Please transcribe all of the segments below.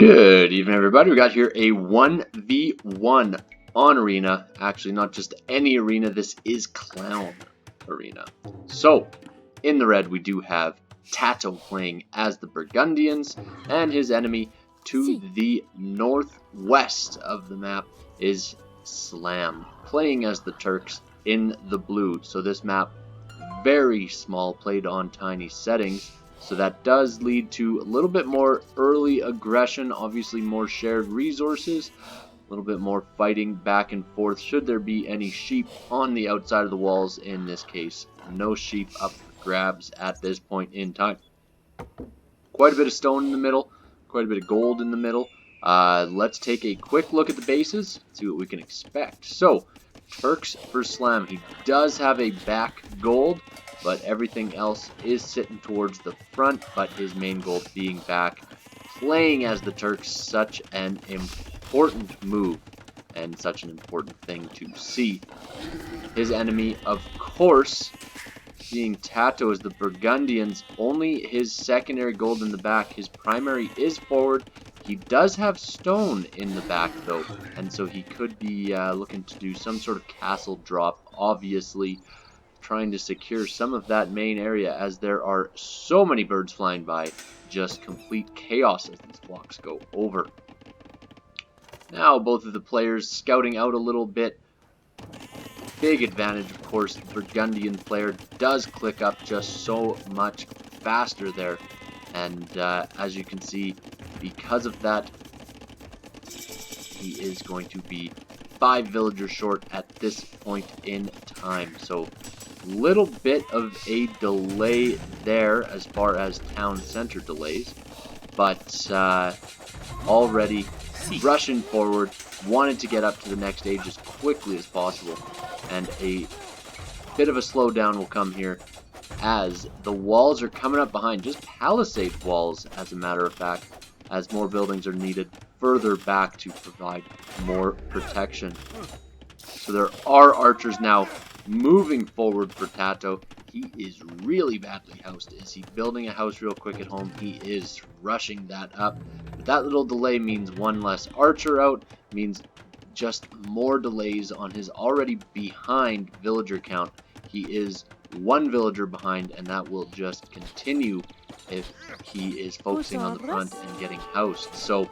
Good evening, everybody. We got here a 1v1 on Arena. Actually, not just any arena. This is Clown Arena. So, in the red, we do have TaToH playing as the Burgundians, and his enemy to the northwest of the map is Slam, playing as the Turks in the blue. So this map, very small, played on tiny settings. So that does lead to a little bit more early aggression, obviously more shared resources, a little bit more fighting back and forth should there be any sheep on the outside of the walls. In this case, no sheep up for grabs at this point in time. Quite a bit of stone in the middle, quite a bit of gold in the middle. Let's take a quick look at the bases, see what we can expect. So, Turks for Slam. He does have a back gold, but everything else is sitting towards the front, but his main goal being back. Playing as the Turks, such an important move and such an important thing to see. His enemy, of course, being TaToH, is the Burgundians. Only his secondary gold in the back. His primary is forward. He does have stone in the back, though, and so he could be looking to do some sort of castle drop, obviously trying to secure some of that main area, as there are so many birds flying by. Just complete chaos as these blocks go over. Now both of the players scouting out a little bit. Big advantage, of course, the Burgundian player does click up just so much faster there, and as you can see, because of that, he is going to be 5 villagers short at this point in time. So little bit of a delay there as far as town center delays, but already rushing forward, wanted to get up to the next stage as quickly as possible, and a bit of a slowdown will come here as the walls are coming up behind, just palisade walls as a matter of fact, as more buildings are needed further back to provide more protection. So there are archers now moving forward for TaToH. He is really badly housed. Is he building a house real quick at home? He is rushing that up. But that little delay means one less archer out, means just more delays on his already behind villager count. He is 1 villager behind, and that will just continue if he is focusing on the front and getting housed. So,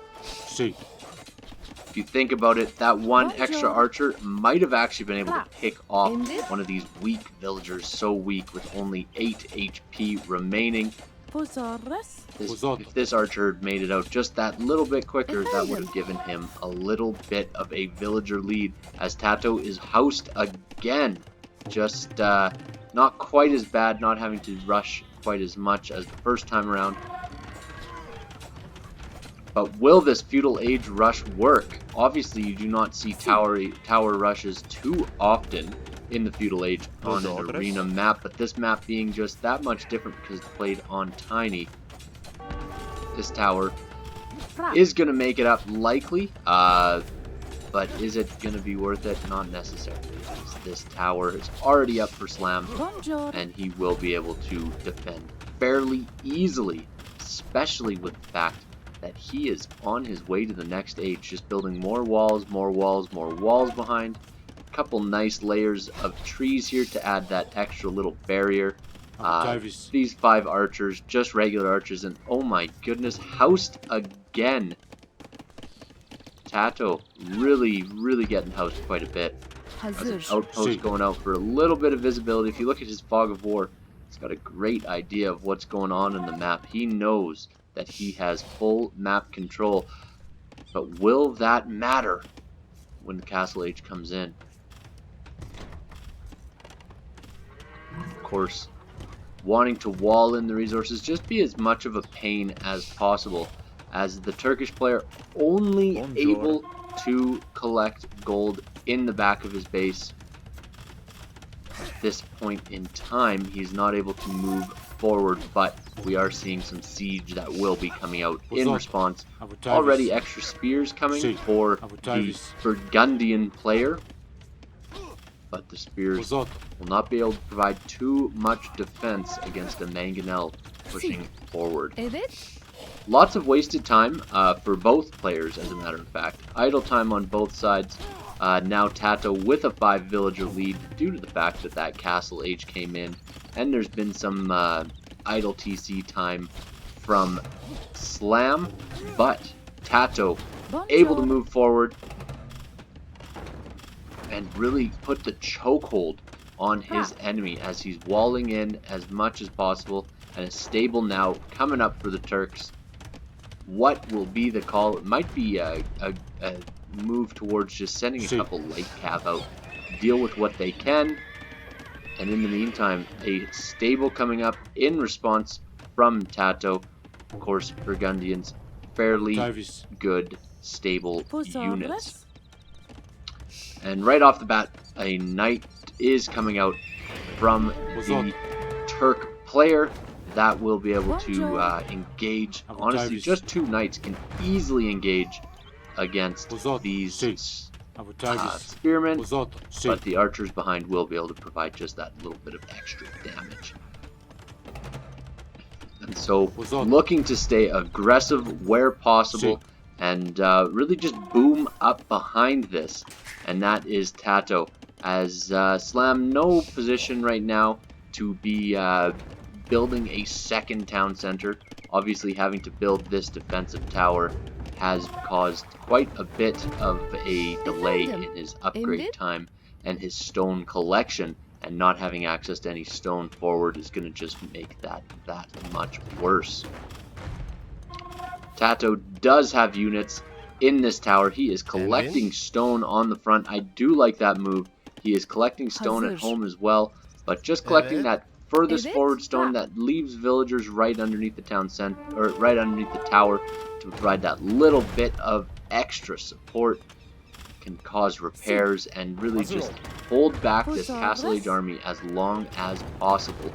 if you think about it, that one extra archer might have actually been able to pick off one of these weak villagers, so weak with only 8 HP remaining. If this archer had made it out just that little bit quicker, that would have given him a little bit of a villager lead, as TaToH is housed again. Just not quite as bad, not having to rush quite as much as the first time around. But will this feudal age rush work? Obviously, you do not see tower rushes too often in the feudal age on an arena map, but this map being just that much different because it's played on tiny, this tower is going to make it up likely, but is it going to be worth it? Not necessarily. This tower is already up for Slam, and he will be able to defend fairly easily, especially with the fact that he is on his way to the next age, just building more walls, more walls, more walls behind. A couple nice layers of trees here to add that extra little barrier. These 5 archers, just regular archers, and oh my goodness, housed again. TaToH really getting housed quite a bit. Has an outpost going out for a little bit of visibility. If you look at his fog of war, he's got a great idea of what's going on in the map. He knows that he has full map control, but will that matter when the castle age comes in? Of course, wanting to wall in the resources, just be as much of a pain as possible, as the Turkish player only able to collect gold in the back of his base. At this point in time, he's not able to move forward, but we are seeing some siege that will be coming out in response. Already extra spears coming for the Burgundian player, but the spears will not be able to provide too much defense against a Mangonel pushing forward. Lots of wasted time for both players, as a matter of fact. Idle time on both sides. Now TaToH with a 5 villager lead due to the fact that that castle age came in. And there's been some idle TC time from Slam. But TaToH able to move forward and really put the chokehold on his enemy as he's walling in as much as possible, and is stable now coming up for the Turks. What will be the call? It might be a move towards just sending a couple light cav out, deal with what they can, and in the meantime a stable coming up in response from TaToH. Of course, Burgundians fairly good stable units. And right off the bat, a knight is coming out from the Turk player that will be able to engage. Honestly, just 2 knights can easily engage against these spearmen, but the archers behind will be able to provide just that little bit of extra damage. And so, looking to stay aggressive where possible, and really just boom up behind this. And that is TaToH, as Slam no position right now to be building a second town center. Obviously, having to build this defensive tower has caused quite a bit of a delay in his upgrade time and his stone collection, and not having access to any stone forward is going to just make that much worse. TaToH does have units in this tower. He is collecting stone on the front. I do like that move. He is collecting stone at home as well, but just collecting that furthest forward stone that leaves villagers right underneath the town center, or right underneath the tower, to provide that little bit of extra support, can cause repairs and really just hold back this Castle Age army as long as possible.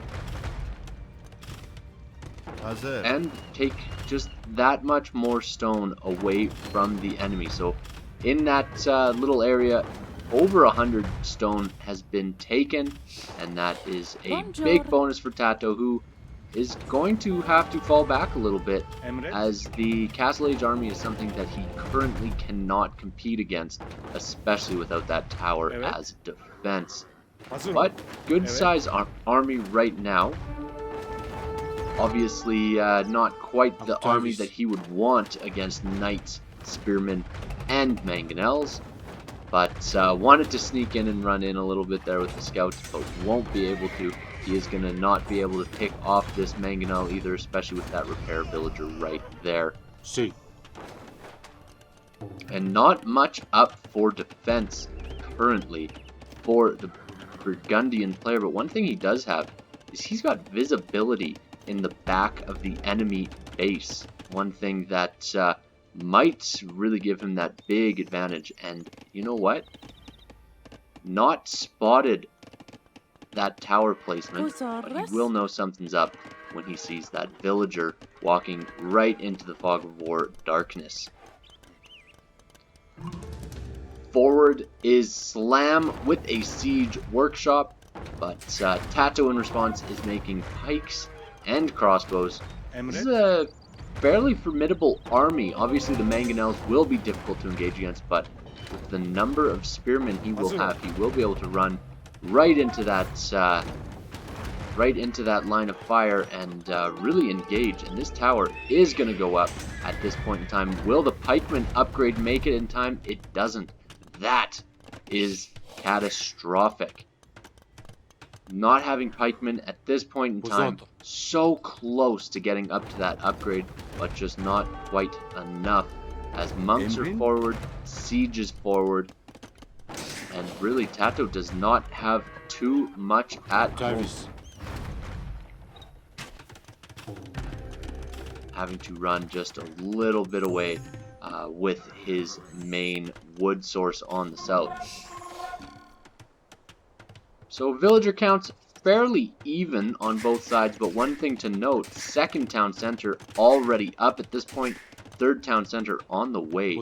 And take just that much more stone away from the enemy. So in that little area, over 100 stone has been taken, and that is a big bonus for TaToH, who is going to have to fall back a little bit, as the Castle Age army is something that he currently cannot compete against, especially without that tower as defense. But good size army right now. Obviously not quite the army that he would want against knights, spearmen, and mangonels, but wanted to sneak in and run in a little bit there with the scouts, but won't be able to. He is going to not be able to pick off this mangonel either, especially with that repair villager right there. And not much up for defense currently for the Burgundian player, but one thing he does have is he's got visibility in the back of the enemy base. One thing that might really give him that big advantage. And you know what? Not spotted that tower placement, but he will know something's up when he sees that villager walking right into the fog of war darkness. Forward is Slam with a siege workshop, but TaToH in response is making pikes and crossbows. This is a fairly formidable army. Obviously the mangonels will be difficult to engage against, but with the number of spearmen he will have, he will be able to run right into that line of fire and really engage. And this tower is going to go up at this point in time. Will the pikeman upgrade make it in time? It doesn't. That is catastrophic. Not having pikemen at this point in time, so close to getting up to that upgrade, but just not quite enough, as monks are forward, siege is forward, and really TaToH does not have too much at home. Having to run just a little bit away with his main wood source on the south. So villager counts fairly even on both sides, but one thing to note, second town center already up at this point, third town center on the way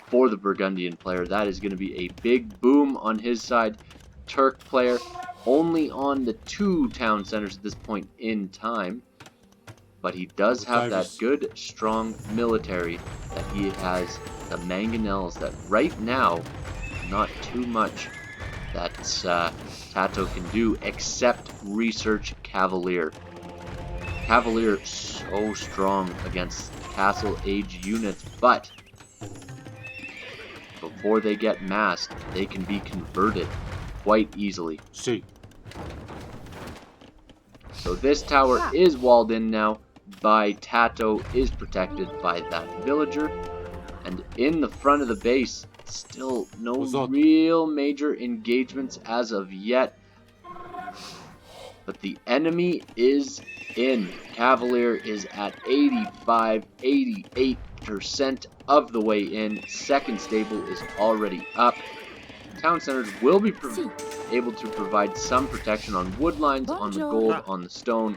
for the Burgundian player. That is going to be a big boom on his side. Turk player only on the 2 town centers at this point in time. but he does have that good, strong military that he has the mangonels that right now, not too much that TaToH can do except research Cavalier. Cavalier so strong against Castle Age units, but before they get massed, they can be converted quite easily. See. So this tower is walled in now by TaToH, is protected by that villager, and in the front of the base, still no real major engagements as of yet. But the enemy is in. Cavalier is at 85, 88% of the way in. Second stable is already up. Town centers will be able to provide some protection on wood lines, on the gold, on the stone,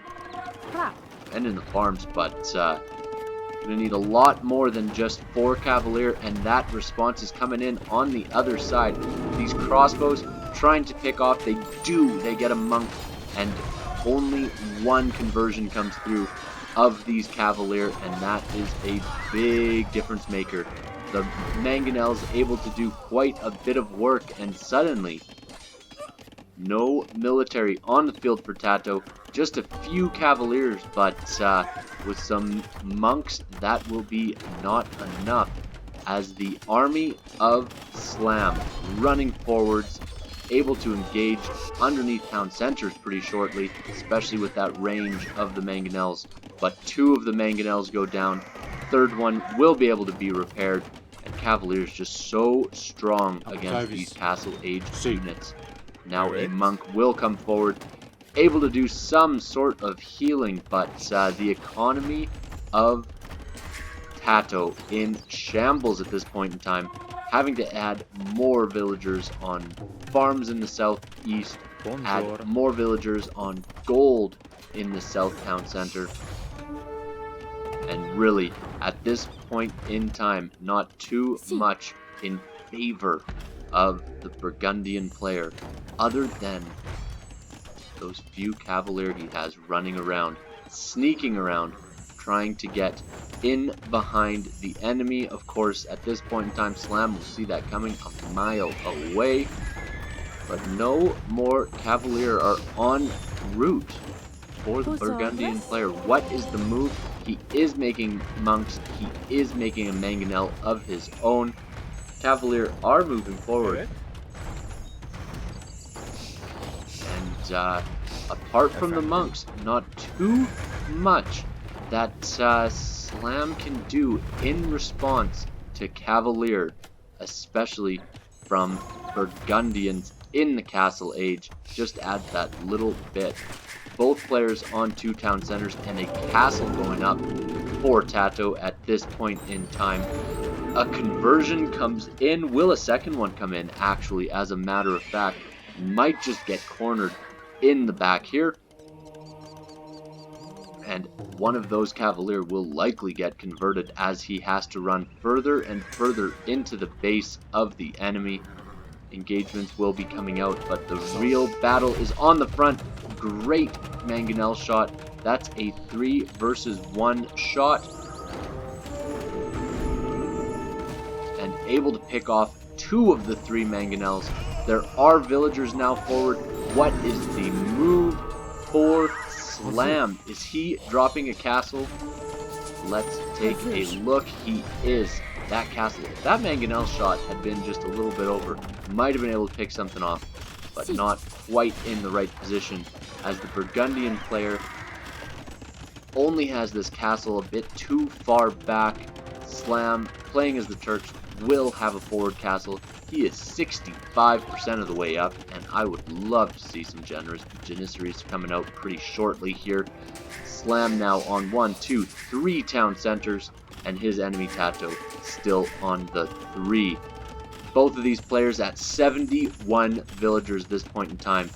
and in the farms, but gonna need a lot more than just 4 Cavalier, and that response is coming in on the other side. These crossbows trying to pick off, they get a monk, and only 1 conversion comes through of these Cavalier, and that is a big difference maker. The mangonels able to do quite a bit of work, and suddenly no military on the field for TaToH, just a few Cavaliers, but with some monks that will be not enough, as the army of Slam running forwards, able to engage underneath town centers pretty shortly, especially with that range of the mangonels. But 2 of the mangonels go down, third one will be able to be repaired, and Cavalier is just so strong against these Castle Age units. Now a monk will come forward, able to do some sort of healing, but the economy of TaToH in shambles at this point in time, having to add more villagers on farms in the southeast, add more villagers on gold in the south town center, and really at this point in time not too much in favor of the Burgundian player, other than those few Cavalier he has running around, sneaking around, trying to get in behind the enemy. Of course, at this point in time, Slam will see that coming a mile away, but no more Cavalier are en route for the Burgundian player. What is the move? He is making monks, he is making a mangonel of his own. Cavalier are moving forward. And apart from the monks, not too much that Slam can do in response to Cavalier, especially from Burgundians in the Castle Age. Just add that little bit. Both players on 2 town centers and a castle going up for TaToH at this point in time. A conversion comes in. Will a second one come in? Actually, as a matter of fact, might just get cornered in the back here. And one of those Cavalier will likely get converted, as he has to run further and further into the base of the enemy. Engagements will be coming out, but the real battle is on the front. Great mangonel shot. That's a 3 versus 1 shot. And able to pick off 2 of the 3 mangonels. There are villagers now forward. What is the move for Slam? Is he dropping a castle? Let's take a look. He is. That castle, if that mangonel shot had been just a little bit over, might have been able to pick something off, but not quite in the right position, as the Burgundian player only has this castle a bit too far back. Slam, playing as the Turks, will have a forward castle. He is 65% of the way up, and I would love to see some Janissaries coming out pretty shortly here. Slam now on 1, 2, 3 town centers, and his enemy TaToH still on the 3. Both of these players at 71 villagers this point in time.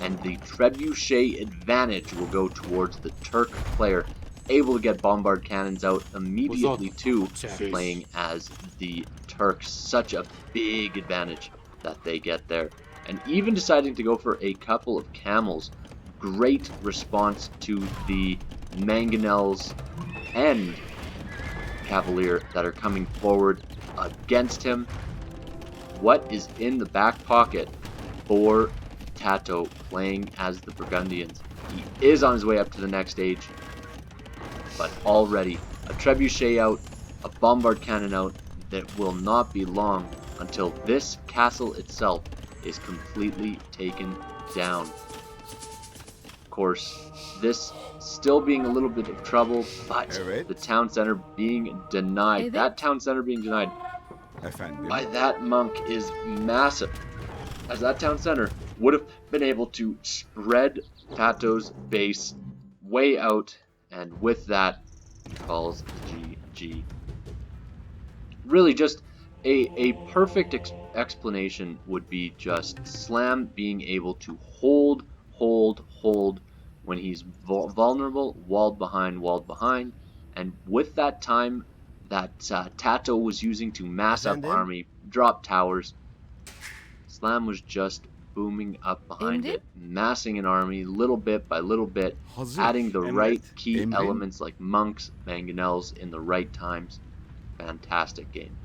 And the trebuchet advantage will go towards the Turk player, able to get bombard cannons out immediately too, playing as the Turks. Such a big advantage that they get there. And even deciding to go for a couple of camels. Great response to the mangonels and cavalier that are coming forward against him. What is in the back pocket for TaToH playing as the Burgundians? He is on his way up to the next stage, but already a trebuchet out, a bombard cannon out. That will not be long until this castle itself is completely taken down. Of course, this still being a little bit of trouble, but the town center being denied. That town center being denied by that monk is massive, as that town center would have been able to spread TaToH's base way out, and with that, he calls GG. Really, just a perfect explanation would be just Slam being able to hold when he's vulnerable, walled behind, and with that time that TaToH was using to mass up army, drop towers, Slam was just booming up behind it, massing an army little bit by little bit, adding the right key elements like monks, mangonels in the right times. Fantastic game.